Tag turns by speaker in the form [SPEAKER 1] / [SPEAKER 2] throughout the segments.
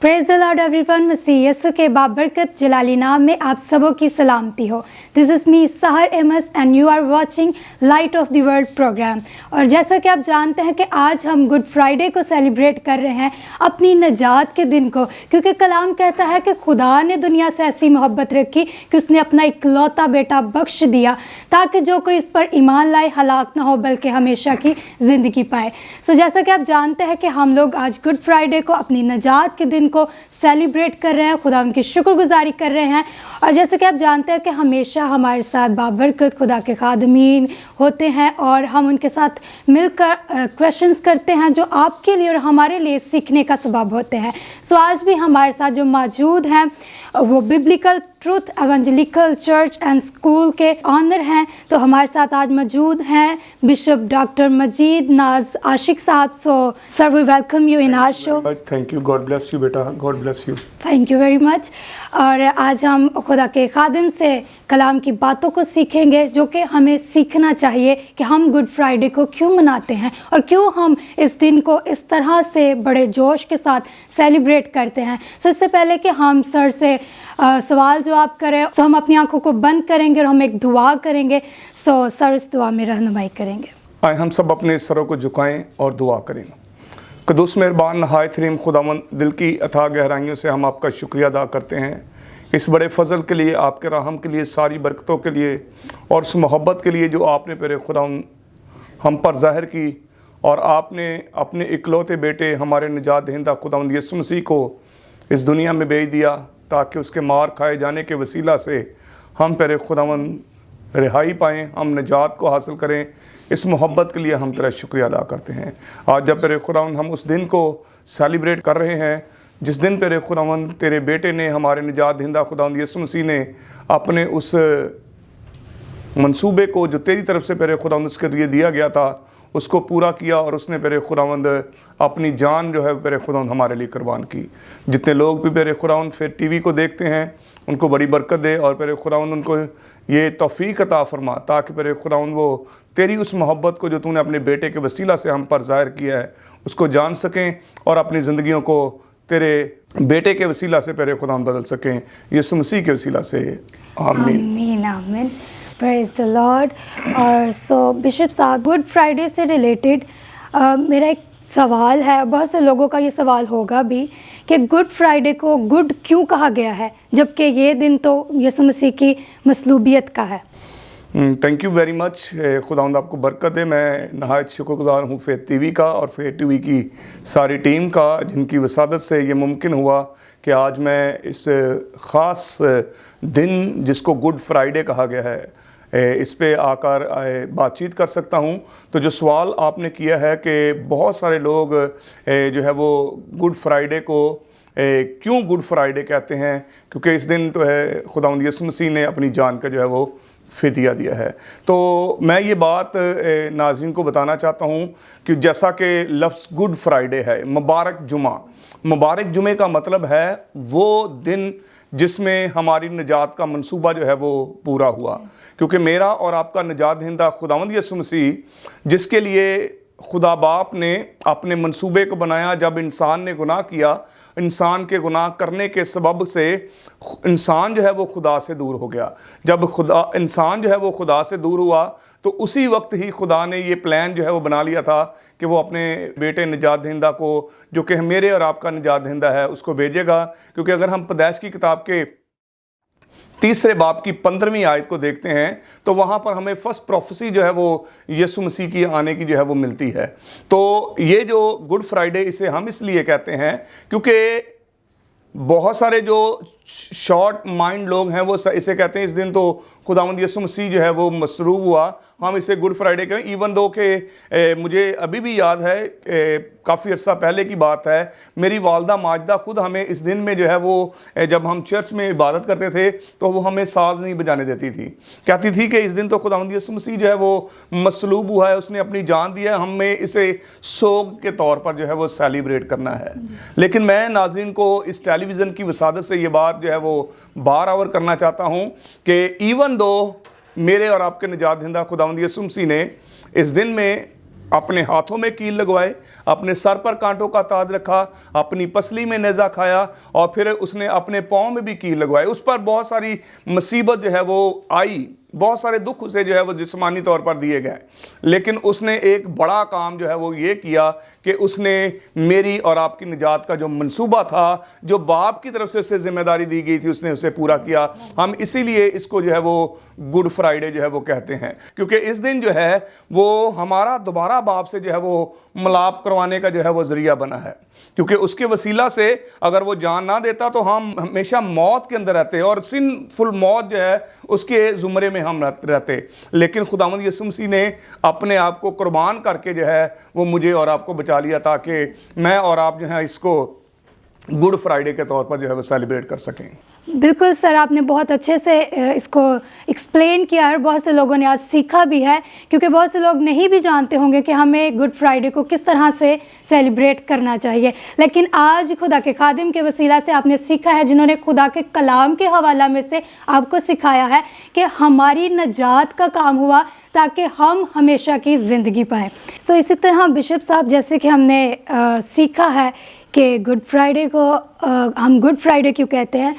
[SPEAKER 1] Praise the Lord everyone. मसीह यीशु के बाबरकत जलाली नाम में आप सबों की सलामती हो। This is me Sahar MS and you are watching light of the world programme. और जैसा कि आप जानते हैं कि आज हम गुड फ्राइडे को सेलिब्रेट कर रहे हैं, अपनी नजात के दिन को, क्योंकि कलाम कहता है कि खुदा ने दुनिया से ऐसी मोहब्बत रखी कि उसने अपना इकलौता बेटा बख्श दिया ताकि जो कोई इस पर ईमान लाए हलाक ना हो बल्कि हमेशा की ज़िंदगी पाए। सो जैसा कि आप जानते हैं कि हम लोग आज गुड फ्राइडे को अपनी नजात के दिन को सेलिब्रेट कर रहे हैं, खुदा उनकी शुक्रगुजारी कर रहे हैं। और जैसे कि आप जानते हैं कि हमेशा हमारे साथ बाबरकत खुदा के खादमीन होते हैं और हम उनके साथ मिलकर क्वेश्चंस करते हैं जो आपके लिए और हमारे लिए सीखने का सबब होते हैं। सो आज भी हमारे साथ जो मौजूद हैं वो biblical truth evangelical church and school के ऑनर हैं। तो हमारे साथ आज मौजूद हैं bishop doctor Majeed Naz Ashiq Sahab. So sir, we welcome you in our show.
[SPEAKER 2] Thank you, god bless you beta, god bless you.
[SPEAKER 1] Thank you very much. और आज हम खुदा के खादिम से कलाम की बातों को सीखेंगे जो कि हमें सीखना चाहिए कि हम गुड फ्राइडे को क्यों मनाते हैं और क्यों हम इस दिन को इस तरह से बड़े जोश के साथ सेलिब्रेट करते हैं। सो इससे पहले कि हम सर से सवाल जवाब करें, सो हम अपनी आंखों को बंद करेंगे और हम एक दुआ करेंगे। सो सर इस दुआ में रहनुमाई करेंगे।
[SPEAKER 2] आए हम सब अपने सरों को झुकाएं और दुआ करें। कदूस मेहरबान नहायत रहीम खुदावंद, दिल की अथाह गहराइयों से हम आपका शुक्रिया अदा करते हैं इस बड़े फजल के लिए, आपके रहम के लिए, सारी बरकतों के लिए और उस मोहब्बत के लिए जो आपने मेरे खुदावंद हम पर ज़ाहिर की। और आपने अपने इकलौते बेटे हमारे निजात दहिंदा खुदावंद यीशु मसीह को इस दुनिया में भेज दिया ताकि उसके मार खाए जाने के वसीला से हम पेरे खुदावंद रिहाई पाएँ, हम निजात को हासिल करें। इस मोहब्बत के लिए हम तेरा शुक्रिया अदा करते हैं। आज जब पेरे खुदावंद हम उस दिन को सेलिब्रेट कर रहे हैं जिस दिन पेरे खुदावंद तेरे बेटे ने, हमारे निजात दहिंदा खुदावंद यीशु मसीह ने अपने उस मंसूबे को जो तेरी तरफ से पेरे खुदावंद उसके लिए दिया गया था उसको पूरा किया और उसने पेरे खुदावंद अपनी जान जो है पेरे खुदावंद हमारे लिए कुर्बान की। जितने लोग भी पेरे खुदावंद फिर टीवी को देखते हैं उनको बड़ी बरकत दे और पेरे खुदावंद उनको ये तौफीक अता फरमा ताकि पेरे खुदावंद वो तेरी उस मोहब्बत को जो तूने अपने बेटे के वसीला से हम पर ज़ाहिर किया है उसको जान सकें और अपनी ज़िंदगियों को तेरे बेटे के वसीला से पेरे खुदावंद बदल सकें, यीशु मसीह के वसीला से। आमीन
[SPEAKER 1] आमीन आमीन। Praise the Lord. और सो बिशप साहब, गुड फ्राइडे से रिलेटेड मेरा एक सवाल है, बहुत से लोगों का ये सवाल होगा भी कि गुड फ्राइडे को गुड क्यों कहा गया है जबकि ये दिन तो यीशु मसीह की मसलूबियत का है।
[SPEAKER 2] Thank you very much. खुदावंद आपको बरकत दे। मैं नहायत शुक्रगुजार हूँ फेथ टीवी का और फेथ टीवी की सारी टीम का जिनकी वसादत से ये मुमकिन हुआ कि आज मैं इस ख़ास दिन जिसको गुड फ्राइडे कहा गया है इस पे आकर बातचीत कर सकता हूँ। तो जो सवाल आपने किया है कि बहुत सारे लोग जो है वो गुड फ्राइडे को क्यों गुड फ्राइडे कहते हैं, क्योंकि इस दिन तो है खुदावंद यीशु मसीह ने अपनी जान का जो है वो फिदिया दिया है। तो मैं ये बात नाज़रीन को बताना चाहता हूँ कि जैसा कि लफ्ज़ गुड फ्राइडे है, मुबारक जुमा, मुबारक जुमे का मतलब है वो दिन जिसमें हमारी निजात का मंसूबा जो है वो पूरा हुआ। क्योंकि मेरा और आपका निजात दहिंदा खुदावंद यीशु मसीह जिसके लिए खुदा बाप ने अपने मंसूबे को बनाया, जब इंसान ने गुनाह किया, इंसान के गुनाह करने के सबब से इंसान जो है वो खुदा से दूर हो गया। जब इंसान जो है वो खुदा से दूर हुआ तो उसी वक्त ही खुदा ने ये प्लान जो है वो बना लिया था कि वो अपने बेटे निजात दहिंदा को, जो कि मेरे और आपका निजात दहिंदा है, उसको भेजेगा। क्योंकि अगर हम पैदाइश की किताब के 3 बाब की 15वीं आयत को देखते हैं तो वहाँ पर हमें फर्स्ट प्रोफेसी जो है वो यीशु मसीह की आने की जो है वो मिलती है। तो ये जो गुड फ्राइडे इसे हम इसलिए कहते हैं क्योंकि बहुत सारे जो शॉर्ट माइंड लोग हैं वो इसे कहते हैं इस दिन तो खुदावंद यीशु मसीह जो है वो मसरूब हुआ, हम इसे गुड फ्राइडे कहें। इवन दो कि मुझे अभी भी याद है काफ़ी अर्सा पहले की बात है, मेरी वालदा माजदा खुद हमें इस दिन में जो है वो जब हम चर्च में इबादत करते थे तो वो हमें साज नहीं बजाने देती थी। कहती थी कि इस दिन तो खुदावंद यीशु मसीह जो है वो मसलूब हुआ है, उसने अपनी जान दिया है, हमें इसे सोग के तौर पर जो है वो सेलिब्रेट करना है। लेकिन मैं नाज़रीन को इस टेलीविज़न की वसादत से ये बात जो है वो बार आवर करना चाहता हूँ कि इवन दो मेरे और आपके निजात दहिंदा खुदावंद यीशु मसीह ने इस दिन में अपने हाथों में कील लगवाए, अपने सर पर कांटों का ताज रखा, अपनी पसली में नेज़ा खाया और फिर उसने अपने पाँव में भी कील लगवाए। उस पर बहुत सारी मुसीबत जो है वो आई, बहुत सारे दुख उसे जो है वो जिस्मानी तौर पर दिए गए, लेकिन उसने एक बड़ा काम जो है वो ये किया कि उसने मेरी और आपकी निजात का जो मंसूबा था, जो बाप की तरफ से उसे जिम्मेदारी दी गई थी, उसने उसे पूरा किया। हम इसीलिए इसको जो है वो गुड फ्राइडे जो है वो कहते हैं, क्योंकि इस दिन जो है वो हमारा दोबारा बाप से जो है वो मिलाप करवाने का जो है वो ज़रिया बना है, क्योंकि उसके वसीला से अगर वो जान ना देता तो हम हमेशा मौत के अंदर रहते और सिनफुल मौत जो है उसके ज़ुमरे में हम रहते। लेकिन खुदावंद यीशु मसीह ने अपने आप को कुर्बान करके जो है वो मुझे और आपको बचा लिया, ताकि मैं और आप जो है इसको गुड फ्राइडे के तौर पर जो है वो सेलिब्रेट कर सकें।
[SPEAKER 1] बिल्कुल सर, आपने बहुत अच्छे से इसको एक्सप्लेन किया और बहुत से लोगों ने आज सीखा भी है, क्योंकि बहुत से लोग नहीं भी जानते होंगे कि हमें गुड फ्राइडे को किस तरह से सेलिब्रेट करना चाहिए। लेकिन आज खुदा के खादिम के वसीला से आपने सीखा है, जिन्होंने खुदा के कलाम के हवाला में से आपको सिखाया है कि हमारी नजात का काम हुआ ताकि हम हमेशा की ज़िंदगी पाएँ। सो इसी तरह बिशप साहब, जैसे कि हमने सीखा है कि गुड फ्राइडे को हम गुड फ्राइडे क्यों कहते हैं,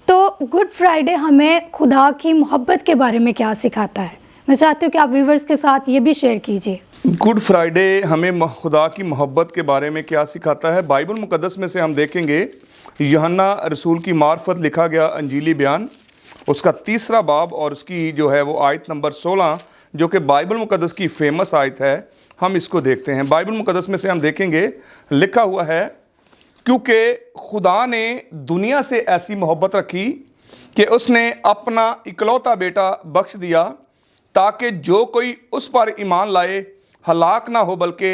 [SPEAKER 1] तो गुड फ्राइडे हमें खुदा की मोहब्बत के बारे में क्या सिखाता है? मैं चाहती हूँ कि आप व्यूवर्स के साथ ये भी शेयर कीजिए।
[SPEAKER 2] गुड फ्राइडे हमें खुदा की मोहब्बत के बारे में क्या सिखाता है? बाइबल मुक़द्दस में से हम देखेंगे, यूहन्ना रसूल की मार्फत लिखा गया अंजीली बयान, उसका 3 बाब और उसकी जो है वो आयत नंबर 16, जो कि बाइबल मुक़द्दस की फेमस आयत है, हम इसको देखते हैं। बाइबल मुक़द्दस में से हम देखेंगे, लिखा हुआ है, क्योंकि खुदा ने दुनिया से ऐसी मोहब्बत रखी कि उसने अपना इकलौता बेटा बख्श दिया, ताकि जो कोई उस पर ईमान लाए हलाक ना हो बल्कि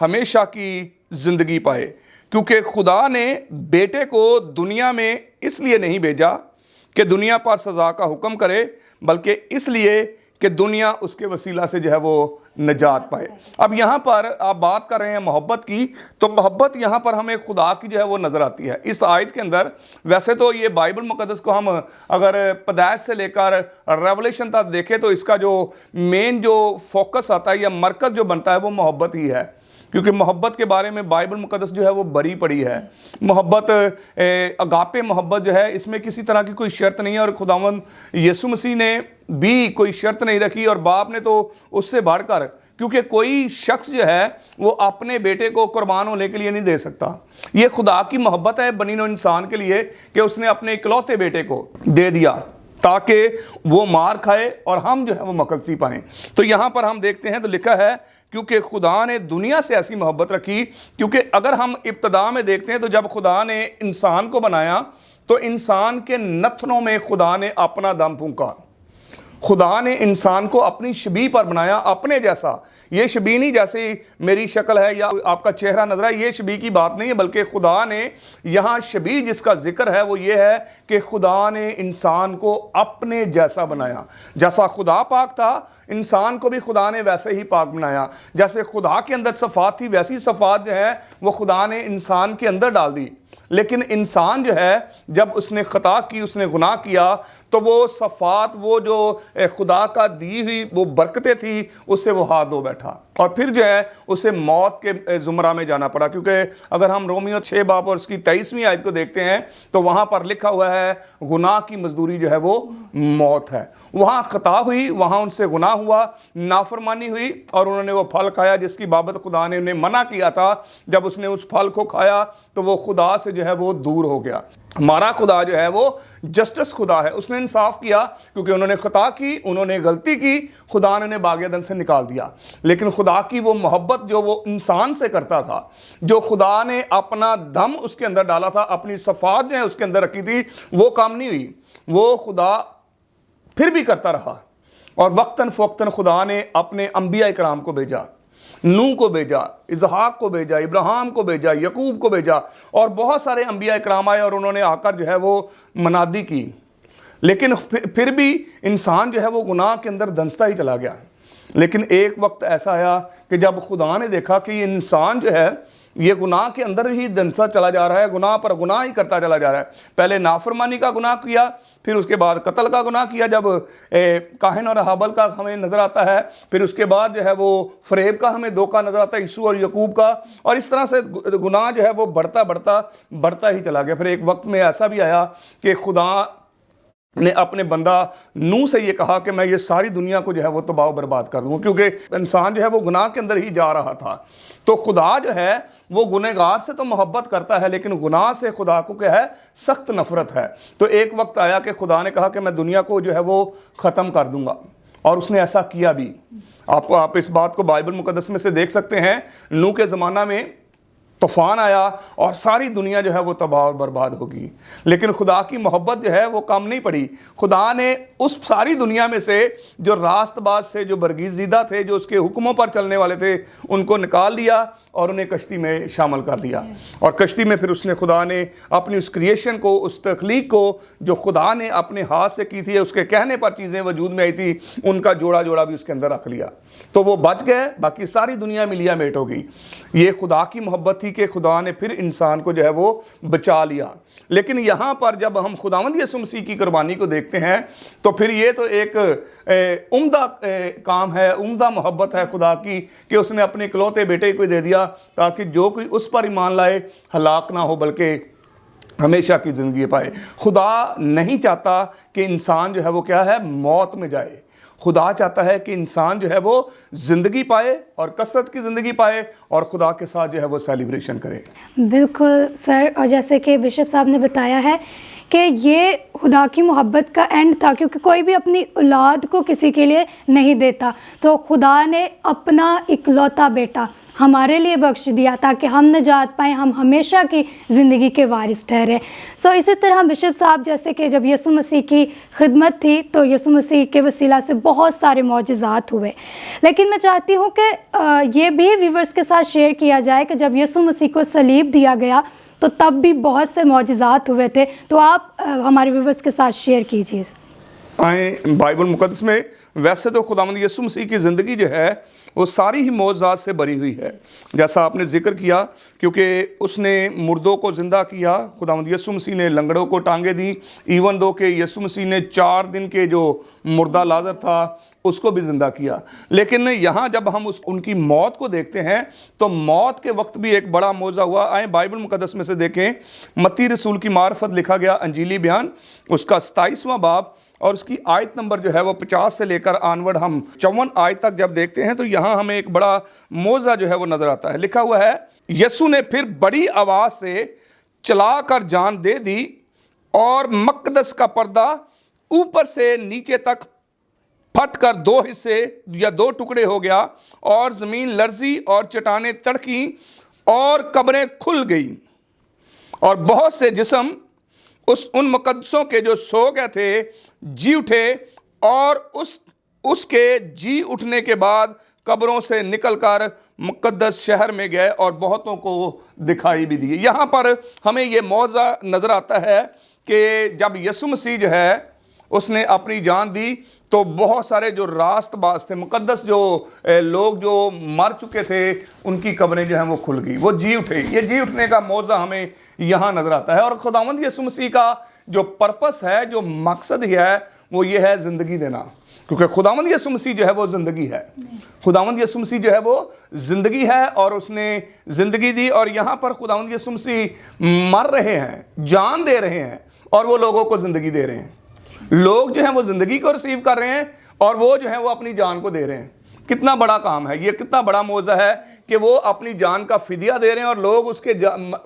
[SPEAKER 2] हमेशा की ज़िंदगी पाए। क्योंकि खुदा ने बेटे को दुनिया में इसलिए नहीं भेजा कि दुनिया पर सज़ा का हुक्म करे, बल्कि इसलिए कि दुनिया उसके वसीला से जो है वो नजात पाए। अब यहाँ पर आप बात कर रहे हैं मोहब्बत की, तो मोहब्बत यहाँ पर हमें खुदा की जो है वो नज़र आती है इस आयत के अंदर। वैसे तो ये बाइबल मुक़द्दस को हम अगर पैदाइश से लेकर रेवलेशन तक देखें तो इसका जो मेन जो फोकस आता है या मरकज़ जो बनता है वो मोहब्बत ही है, क्योंकि मोहब्बत के बारे में बाइबल मुक़द्दस जो है वो भरी पड़ी है। मोहब्बत अगापे मोहब्बत जो है, इसमें किसी तरह की कोई शर्त नहीं है, और खुदावंद यीशु मसीह ने भी कोई शर्त नहीं रखी, और बाप ने तो उससे बढ़कर, क्योंकि कोई शख्स जो है वो अपने बेटे को कुर्बान होने के लिए नहीं दे सकता। ये खुदा की मोहब्बत है बनी नौ इंसान के लिए कि उसने अपने इकलौते बेटे को दे दिया ताकि वो मार खाए और हम जो है वो मकलसी पाएँ। तो यहाँ पर हम देखते हैं तो लिखा है, क्योंकि खुदा ने दुनिया से ऐसी मोहब्बत रखी। क्योंकि अगर हम इब्तदा में देखते हैं तो जब खुदा ने इंसान को बनाया तो इंसान के नथनों में खुदा ने अपना दम फूंका। खुदा ने इंसान को अपनी शबीह पर बनाया, अपने जैसा। ये शबीह नहीं जैसे मेरी शक्ल है या आपका चेहरा नजर है, ये शबीह की बात नहीं है, बल्कि खुदा ने यहाँ शबीह जिसका जिक्र है वो ये है कि खुदा ने इंसान को अपने जैसा बनाया। जैसा खुदा पाक था, इंसान को भी खुदा ने वैसे ही पाक बनाया। जैसे खुदा के अंदर सफ़ात थी, वैसी सफ़ात जो है वो खुदा ने इंसान के अंदर डाल दी। लेकिन इंसान जो है जब उसने ख़ता की, उसने गुनाह किया, तो वो सफ़ात, वो जो खुदा का दी हुई वो बरकतें थी, उससे वो हाथ धो बैठा और फिर जो है उसे मौत के ज़ुमरा में जाना पड़ा। क्योंकि अगर हम रोमियो 6 बाब और उसकी 23वीं आयत को देखते हैं तो वहाँ पर लिखा हुआ है गुनाह की मजदूरी जो है वो मौत है। वहाँ ख़ता हुई, वहाँ उनसे गुनाह हुआ, नाफरमानी हुई और उन्होंने वो फल खाया जिसकी बाबत खुदा ने उन्हें मना किया था। जब उसने उस फल को खाया तो वो खुदा से जो है वो दूर हो गया। हमारा खुदा जो है वो जस्टिस खुदा है, उसने इंसाफ किया क्योंकि उन्होंने खता की, उन्होंने गलती की, खुदा ने उन्हें बाग़-ए-अदन से निकाल दिया। लेकिन खुदा की वो मोहब्बत जो वो इंसान से करता था, जो खुदा ने अपना दम उसके अंदर डाला था, अपनी सफ़ात जो है उसके अंदर रखी थी, वो काम नहीं हुई। वो खुदा फिर भी करता रहा और वक्तन फ़वक्तन खुदा ने अपने अंबिया इकराम को भेजा, नूह को भेजा, इसहाक को भेजा, इब्राहिम को भेजा, यकूब को भेजा और बहुत सारे अंबिया इकराम आए और उन्होंने आकर जो है वो मनादी की। लेकिन फिर भी इंसान जो है वो गुनाह के अंदर धंसता ही चला गया। لیکن ایک وقت ایسا آیا کہ جب خدا نے دیکھا کہ یہ انسان جو ہے یہ گناہ کے اندر ہی دنسا چلا جا رہا ہے، گناہ پر گناہ ہی کرتا چلا جا رہا ہے۔ پہلے نافرمانی کا گناہ کیا، پھر اس کے بعد قتل کا گناہ کیا جب کاہن اور حابل کا ہمیں نظر آتا ہے، پھر اس کے بعد جو ہے وہ فریب کا ہمیں دھوکہ نظر آتا ہے، یسوع اور یعقوب کا، اور اس طرح سے گناہ جو ہے وہ بڑھتا ہی چلا گیا۔ پھر ایک وقت میں ایسا بھی آیا کہ خدا نے اپنے بندہ نوح سے یہ کہا کہ میں یہ ساری دنیا کو جو ہے وہ تباہ و برباد کر دوں، کیونکہ انسان جو ہے وہ گناہ کے اندر ہی جا رہا تھا۔ تو خدا جو ہے وہ گنہگار سے تو محبت کرتا ہے، لیکن گناہ سے خدا کو کیا ہے؟ سخت نفرت ہے۔ تو ایک وقت آیا کہ خدا نے کہا کہ میں دنیا کو جو ہے وہ ختم کر دوں گا، اور اس نے ایسا کیا بھی۔ آپ اس بات کو بائبل مقدس میں سے دیکھ سکتے ہیں۔ نوح کے زمانہ میں طوفان آیا اور ساری دنیا جو ہے وہ تباہ اور برباد ہوگی، لیکن خدا کی محبت جو ہے وہ کم نہیں پڑی۔ خدا نے اس ساری دنیا میں سے جو راست باز تھے، جو برگزیدہ تھے، جو اس کے حکموں پر چلنے والے تھے، ان کو نکال لیا اور انہیں کشتی میں شامل کر دیا۔ اور کشتی میں پھر خدا نے اپنی اس کریشن کو، اس تخلیق کو جو خدا نے اپنے ہاتھ سے کی تھی، اس کے کہنے پر چیزیں وجود میں آئی تھی، ان کا جوڑا بھی اس کے اندر رکھ لیا۔ تو وہ بچ گئے، باقی ساری دنیا ملیا میٹ ہو گئی۔ یہ خدا کی محبت تھی کہ خدا نے پھر انسان کو جو ہے وہ بچا لیا۔ لیکن یہاں پر جب ہم خداوند یسوع مسیح کی قربانی کو دیکھتے ہیں تو پھر یہ تو ایک عمدہ کام ہے، عمدہ محبت ہے خدا کی کہ اس نے اپنے اکلوتے بیٹے کو دے دیا تاکہ جو کوئی اس پر ایمان لائے ہلاک نہ ہو بلکہ ہمیشہ کی زندگی پائے۔ خدا نہیں چاہتا کہ انسان جو ہے وہ کیا ہے؟ موت میں جائے۔ خدا چاہتا ہے کہ انسان جو ہے وہ زندگی پائے اور کثرت کی زندگی پائے اور خدا کے ساتھ جو ہے وہ سیلیبریشن کرے۔
[SPEAKER 1] بالکل سر، اور جیسے کہ بشپ صاحب نے بتایا ہے کہ یہ خدا کی محبت کا اینڈ تھا، کیونکہ کوئی بھی اپنی اولاد کو کسی کے لیے نہیں دیتا، تو خدا نے اپنا اکلوتا بیٹا ہمارے لیے بخش دیا تاکہ ہم نجات پائیں، ہم ہمیشہ کی زندگی کے وارث ٹھہرے۔ اسی طرح بشپ صاحب جیسے کہ جب یسوع مسیح کی خدمت تھی تو یسوع مسیح کے وسیلہ سے بہت سارے معجزات ہوئے، لیکن میں چاہتی ہوں کہ یہ بھی ویورز کے ساتھ شیئر کیا جائے کہ جب یسوع مسیح کو صلیب دیا گیا تو تب بھی بہت سے معجزات ہوئے تھے، تو آپ ہمارے ویورز کے ساتھ شیئر کیجیے۔
[SPEAKER 2] آئیں بائبل مقدس میں ویسے تو خداوند یسوع مسیح کی زندگی جو ہے وہ ساری ہی معجزات سے بھری ہوئی ہے، جیسا آپ نے ذکر کیا، کیونکہ اس نے مردوں کو زندہ کیا۔ خداوند یسوع مسیح نے لنگڑوں کو ٹانگیں دی، ایون دو کہ یسوع مسیح نے 4 دن کے جو مردہ لازر تھا اس کو بھی زندہ کیا۔ لیکن یہاں جب ہم ان کی موت کو دیکھتے ہیں تو موت کے وقت بھی ایک بڑا معجزہ ہوا۔ آئیں بائبل مقدس میں سے دیکھیں، متی رسول کی معرفت لکھا گیا انجیلی بیان، اس کا 27واں باب اور اس کی آیت نمبر جو ہے وہ 50 سے لے کر آنورڈ ہم 54 آیت تک جب دیکھتے ہیں تو یہاں ہمیں ایک بڑا معجزہ جو ہے وہ نظر آتا ہے۔ لکھا ہوا ہے، یسوع نے پھر بڑی آواز سے چلا کر جان دے دی اور مقدس کا پردہ اوپر سے نیچے تک پھٹ کر 2 حصے یا 2 ٹکڑے ہو گیا، اور زمین لرزی اور چٹانیں تڑکیں اور قبریں کھل گئیں، اور بہت سے جسم ان مقدسوں کے جو سو گئے تھے جی اٹھے، اور اس کے جی اٹھنے کے بعد قبروں سے نکل کر مقدس شہر میں گئے اور بہتوں کو دکھائی بھی دیے۔ یہاں پر ہمیں یہ معجزہ نظر آتا ہے کہ جب یسوع مسیح جو ہے اس نے اپنی جان دی تو بہت سارے جو راست باز تھے، مقدس جو لوگ جو مر چکے تھے، ان کی قبریں جو ہیں وہ کھل گئی، وہ جی اٹھے۔ یہ جی اٹھنے کا معجزہ ہمیں یہاں نظر آتا ہے۔ اور خداوند یسوع مسیح کا جو پرپس ہے، جو مقصد ہی ہے، وہ یہ ہے زندگی دینا، کیونکہ خداوند یسوع مسیح جو ہے وہ زندگی ہے۔ خداوند یسوع مسیح جو ہے وہ زندگی ہے اور اس نے زندگی دی، اور یہاں پر خداوند یسوع مسیح مر رہے ہیں، جان دے رہے ہیں، اور وہ لوگوں کو زندگی دے رہے ہیں۔ لوگ جو ہیں وہ زندگی کو ریسیو کر رہے ہیں اور وہ جو ہیں وہ اپنی جان کو دے رہے ہیں۔ کتنا بڑا کام ہے یہ، کتنا بڑا معجزہ ہے کہ وہ اپنی جان کا فدیہ دے رہے ہیں، اور لوگ اس کے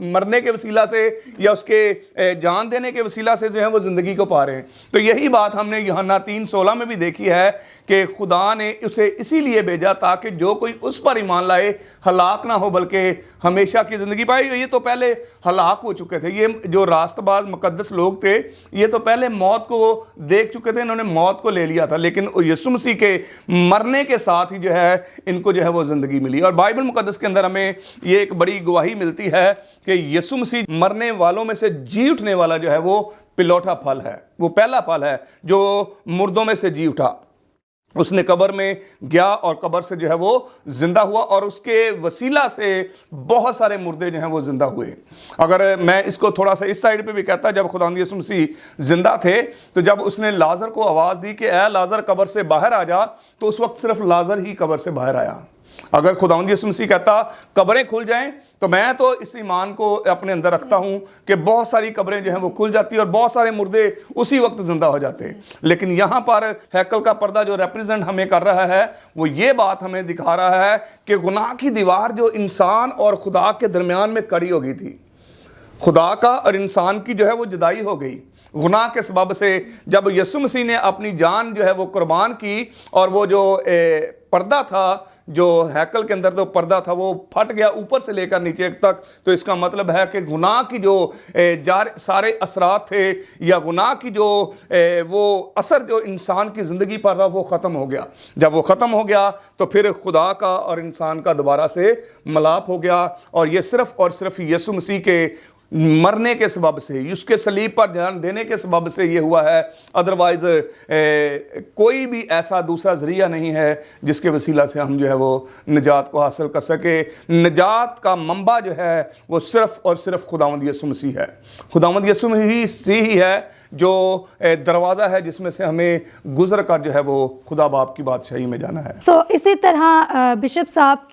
[SPEAKER 2] مرنے کے وسیلہ سے یا اس کے جان دینے کے وسیلہ سے جو ہیں وہ زندگی کو پا رہے ہیں۔ تو یہی بات ہم نے یوحنا 3:16 میں بھی دیکھی ہے کہ خدا نے اسے اسی لیے بھیجا تاکہ جو کوئی اس پر ایمان لائے ہلاک نہ ہو بلکہ ہمیشہ کی زندگی پائے۔ یہ تو پہلے ہلاک ہو چکے تھے، یہ جو راست باز مقدس لوگ تھے یہ تو پہلے موت کو دیکھ چکے تھے، انہوں نے موت کو لے لیا تھا، لیکن یسوع مسیح کے مرنے کے ساتھ جو ہے ان کو جو ہے وہ زندگی ملی۔ اور بائبل مقدس کے اندر ہمیں یہ ایک بڑی گواہی ملتی ہے کہ یسوع مسیح مرنے والوں میں سے جی اٹھنے والا جو ہے وہ پلوٹا پھل ہے، وہ پہلا پھل ہے جو مردوں میں سے جی اٹھا۔ اس نے قبر میں گیا اور قبر سے جو ہے وہ زندہ ہوا اور اس کے وسیلہ سے بہت سارے مردے جو ہیں وہ زندہ ہوئے۔ اگر میں اس کو تھوڑا سا اس سائیڈ پہ بھی کہتا، جب خداوند یسوع مسیح زندہ تھے تو جب اس نے لازر کو آواز دی کہ اے لازر قبر سے باہر آ جا، تو اس وقت صرف لازر ہی قبر سے باہر آیا۔ اگر خداوند یسوع مسیح کہتا قبریں کھل جائیں، تو میں تو اس ایمان کو اپنے اندر رکھتا ہوں کہ بہت ساری قبریں جو ہیں وہ کھل جاتی اور بہت سارے مردے اسی وقت زندہ ہو جاتے۔ لیکن یہاں پر ہیکل کا پردہ جو ریپریزنٹ ہمیں کر رہا ہے، وہ یہ بات ہمیں دکھا رہا ہے کہ گناہ کی دیوار جو انسان اور خدا کے درمیان میں کڑی ہو گئی تھی، خدا کا اور انسان کی جو ہے وہ جدائی ہو گئی گناہ کے سبب سے۔ جب یسوع مسیح نے اپنی جان جو ہے وہ قربان کی اور وہ جو پردہ تھا جو ہیکل کے اندر تو پردہ تھا وہ پھٹ گیا اوپر سے لے کر نیچے تک، تو اس کا مطلب ہے کہ گناہ کی جو سارے اثرات تھے یا گناہ کی جو وہ اثر جو انسان کی زندگی پر تھا وہ ختم ہو گیا۔ جب وہ ختم ہو گیا تو پھر خدا کا اور انسان کا دوبارہ سے ملاپ ہو گیا، اور یہ صرف اور صرف یسوع مسیح کے مرنے کے سبب سے، اس کے صلیب پر جان دینے کے سبب سے یہ ہوا ہے۔ ادروائز کوئی بھی ایسا دوسرا ذریعہ نہیں ہے جس کے وسیلہ سے ہم جو ہے وہ نجات کو حاصل کر سکے۔ نجات کا منبع جو ہے وہ صرف اور صرف خداوند یسوع مسیح ہے۔ خداوند یسوع مسیح ہی ہے جو دروازہ ہے جس میں سے ہمیں گزر کر جو ہے وہ خدا باپ کی بادشاہی میں جانا ہے۔
[SPEAKER 1] اسی طرح بشپ صاحب،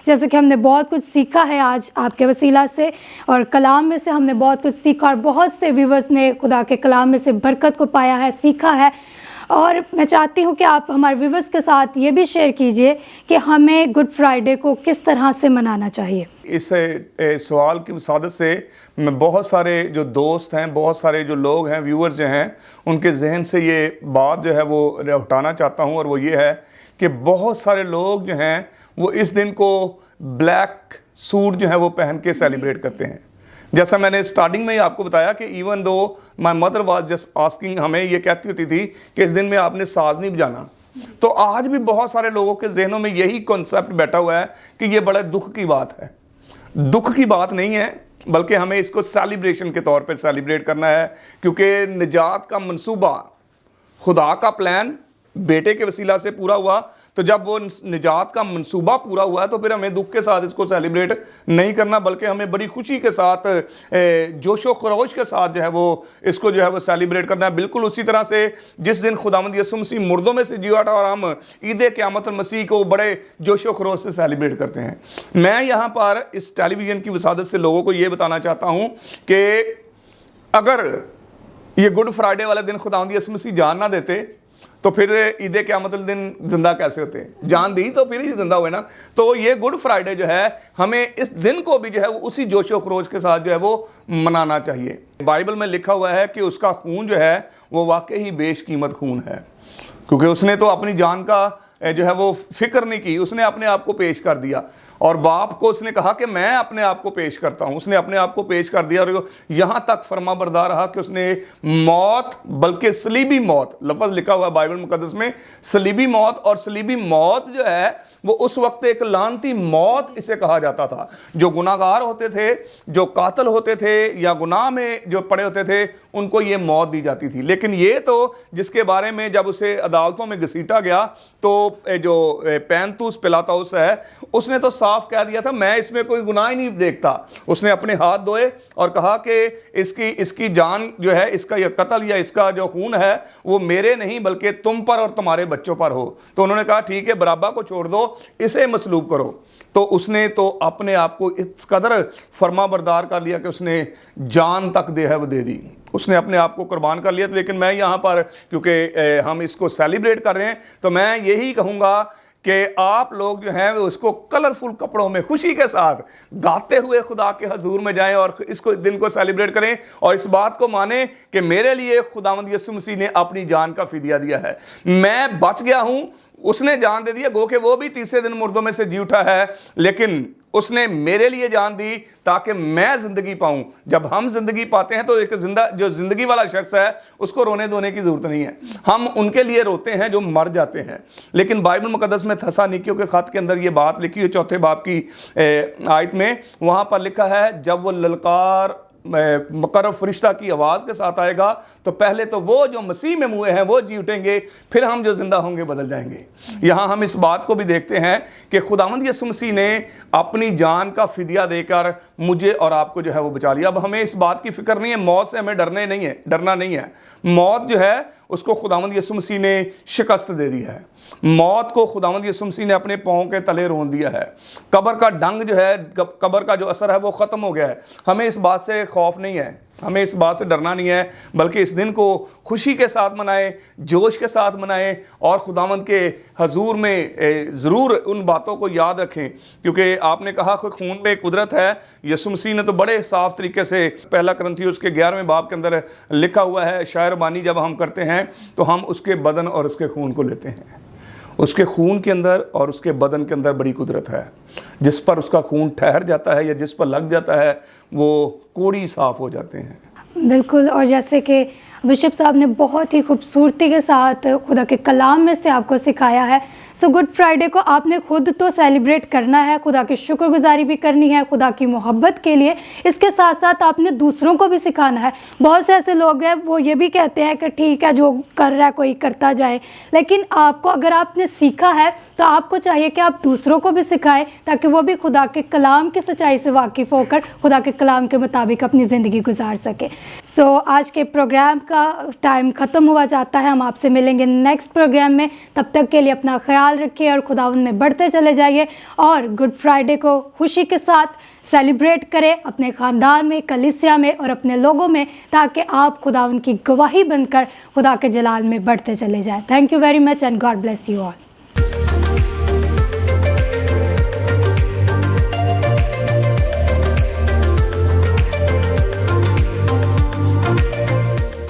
[SPEAKER 1] جیسے کہ ہم نے بہت کچھ سیکھا ہے آج آپ کے وسیلہ سے، اور کلام میں سے ہم نے بہت کچھ سیکھا، اور بہت سے ویورز نے خدا کے کلام میں سے برکت کو پایا ہے، سیکھا ہے۔ اور میں چاہتی ہوں کہ آپ ہمارے ویورز کے ساتھ یہ بھی شیئر کیجئے کہ ہمیں گڈ فرائیڈے کو کس طرح سے منانا چاہیے۔
[SPEAKER 2] اس سوال کی وسادت سے میں بہت سارے جو دوست ہیں، بہت سارے جو لوگ ہیں، ویورز جو ہیں، ان کے ذہن سے یہ بات جو ہے وہ اٹھانا چاہتا ہوں، اور وہ یہ ہے کہ بہت سارے لوگ جو ہیں وہ اس دن کو بلیک سوٹ جو ہے وہ پہن کے سیلیبریٹ کرتے ہیں۔ جیسا میں نے سٹارٹنگ میں ہی آپ کو بتایا کہ even though my mother was just asking, ہمیں یہ کہتی ہوتی تھی کہ اس دن میں آپ نے ساز نہیں بجانا، تو آج بھی بہت سارے لوگوں کے ذہنوں میں یہی کنسیپٹ بیٹھا ہوا ہے کہ یہ بڑے دکھ کی بات ہے۔ دکھ کی بات نہیں ہے، بلکہ ہمیں اس کو سیلیبریشن کے طور پر سیلیبریٹ کرنا ہے، کیونکہ نجات کا منصوبہ، خدا کا پلان بیٹے کے وسیلہ سے پورا ہوا، تو جب وہ نجات کا منصوبہ پورا ہوا ہے تو پھر ہمیں دکھ کے ساتھ اس کو سیلیبریٹ نہیں کرنا، بلکہ ہمیں بڑی خوشی کے ساتھ، جوش و خروش کے ساتھ جو ہے وہ اس کو جو ہے وہ سیلیبریٹ کرنا ہے۔ بالکل اسی طرح سے جس دن خداوند یسوع مسیح مردوں میں سے جی اٹھا اور ہم عید قیامت المسیح کو بڑے جوش و خروش سے سیلیبریٹ کرتے ہیں۔ میں یہاں پر اس ٹیلی ویژن کی وسادت سے لوگوں کو یہ بتانا چاہتا ہوں کہ اگر یہ گڈ فرائیڈے والے دن خداوند یسوع مسیح جان نہ دیتے تو پھر عید قیامت الدن زندہ کیسے ہوتے ہیں؟ جان دی تو پھر ہی زندہ ہوئے نا۔ تو یہ گڈ فرائیڈے جو ہے ہمیں اس دن کو بھی جو ہے وہ اسی جوش و خروش کے ساتھ جو ہے وہ منانا چاہیے۔ بائبل میں لکھا ہوا ہے کہ اس کا خون جو ہے وہ واقعی ہی بیش قیمت خون ہے، کیونکہ اس نے تو اپنی جان کا جو ہے وہ فکر نہیں کی، اس نے اپنے آپ کو پیش کر دیا، اور باپ کو اس نے کہا کہ میں اپنے آپ کو پیش کرتا ہوں۔ اس نے اپنے آپ کو پیش کر دیا، اور یہاں تک فرما بردار رہا کہ اس نے موت، بلکہ صلیبی موت، لفظ لکھا ہوا ہے بائبل مقدس میں صلیبی موت، اور صلیبی موت جو ہے وہ اس وقت ایک لعنتی موت اسے کہا جاتا تھا۔ جو گناہ گار ہوتے تھے، جو قاتل ہوتے تھے یا گناہ میں جو پڑے ہوتے تھے، ان کو یہ موت دی جاتی تھی۔ لیکن یہ تو جس کے بارے میں جب اسے عدالتوں میں گھسیٹا گیا تو جو پینتوس پلاطاؤس ہے، اس نے تو صاف کہہ دیا تھا میں اس میں کوئی گناہ ہی نہیں دیکھتا۔ اس نے اپنے ہاتھ دھوئے اور کہا کہ اس کی جان جو ہے، اس کا یہ قتل یا اس کا جو خون ہے وہ میرے نہیں بلکہ تم پر اور تمہارے بچوں پر ہو۔ تو انہوں نے کہا ٹھیک ہے، برابا کو چھوڑ دو، اسے مصلوب کرو۔ تو اس نے تو اپنے آپ کو اس قدر فرما بردار کر لیا کہ اس نے جان تک دے ہے وہ دے دی، اس نے اپنے آپ کو قربان کر لیا۔ لیکن میں یہاں پر کیونکہ ہم اس کو سیلیبریٹ کر رہے ہیں تو میں یہی کہوں گا کہ آپ لوگ جو ہیں وہ اس کو کلرفل کپڑوں میں خوشی کے ساتھ گاتے ہوئے خدا کے حضور میں جائیں اور اس کو دن کو سیلیبریٹ کریں، اور اس بات کو مانیں کہ میرے لیے خداوند یسوع مسیح نے اپنی جان کا فدیہ دیا ہے، میں بچ گیا ہوں، اس نے جان دے دیا، گو کہ وہ بھی تیسرے دن مردوں میں سے جی اٹھا ہے، لیکن اس نے میرے لیے جان دی تاکہ میں زندگی پاؤں۔ جب ہم زندگی پاتے ہیں تو ایک جو زندگی والا شخص ہے اس کو رونے دھونے کی ضرورت نہیں ہے، ہم ان کے لیے روتے ہیں جو مر جاتے ہیں۔ لیکن بائبل مقدس میں تھسالونیکیوں کے خط کے اندر یہ بات لکھی ہے 4 باب کی آیت میں، وہاں پر لکھا ہے جب وہ للکار मुकर्रब फरिश्ता की आवाज़ के साथ आएगा, तो पहले तो वो जो मसीह में मुए हैं वो जी उठेंगे, फिर हम जो ज़िंदा होंगे बदल जाएंगे। यहाँ हम इस बात को भी देखते हैं कि खुदावंद यीशु मसीह ने अपनी जान का फिदिया देकर मुझे और आपको जो है वो बचा लिया। अब हमें इस बात की फिक्र नहीं है, मौत से हमें डरना नहीं है। मौत जो है उसको खुदावंद यीशु मसीह ने शिकस्त दे दी है। मौत को खुदावंद यीशु मसीह ने अपने पाँव के तले रोन दिया है। कब्र का डंग जो है, कब्र का जो असर है वो ख़त्म हो गया है। हमें इस बात से खौफ नहीं है, हमें इस बात से डरना नहीं है, बल्कि इस दिन को खुशी के साथ मनाएं, जोश के साथ मनाएं और खुदावंद के हजूर में ज़रूर उन बातों को याद रखें, क्योंकि आपने कहा कि खून में कुदरत है। यीशु मसीह ने तो बड़े साफ तरीके से पहला कुरिन्थियों के 11वें बाब के अंदर लिखा हुआ है, शायरबानी जब हम करते हैं तो हम उसके बदन और उसके खून को लेते हैं। उसके खून के अंदर और उसके बदन के अंदर बड़ी कुदरत है। जिस पर उसका खून ठहर जाता है या जिस पर लग जाता है वो कोड़ी साफ हो जाते हैं।
[SPEAKER 1] बिल्कुल, और जैसे कि बिशप साहब ने बहुत ही खूबसूरती के साथ खुदा के कलाम में से आपको सिखाया है। सो गुड फ्राइडे को आपने खुद तो सेलिब्रेट करना है, खुदा की शुक्रगुजारी भी करनी है खुदा की मोहब्बत के लिए, इसके साथ साथ आपने दूसरों को भी सिखाना है। बहुत से ऐसे लोग हैं वो ये भी कहते हैं कि ठीक है जो कर रहा है कोई करता जाए, लेकिन आपको अगर आपने सीखा है तो आपको चाहिए कि आप दूसरों को भी सिखाएं ताकि वो भी खुदा के कलाम की सच्चाई से वाकिफ़ होकर खुदा के कलाम के मुताबिक अपनी ज़िंदगी गुजार सके। सो आज के प्रोग्राम का टाइम ख़त्म हुआ जाता है। हम आपसे मिलेंगे नेक्स्ट प्रोग्राम में, तब तक के लिए अपना ख्याल रखिए और खुदावंद में बढ़ते चले जाइए और गुड फ्राइडे को खुशी के साथ सेलिब्रेट करें अपने ख़ानदान में, कलीसिया में और अपने लोगों में, ताकि आप खुदावंद की गवाही बनकर खुदा के जलाल में बढ़ते चले जाएं। Thank you very much and God bless you all.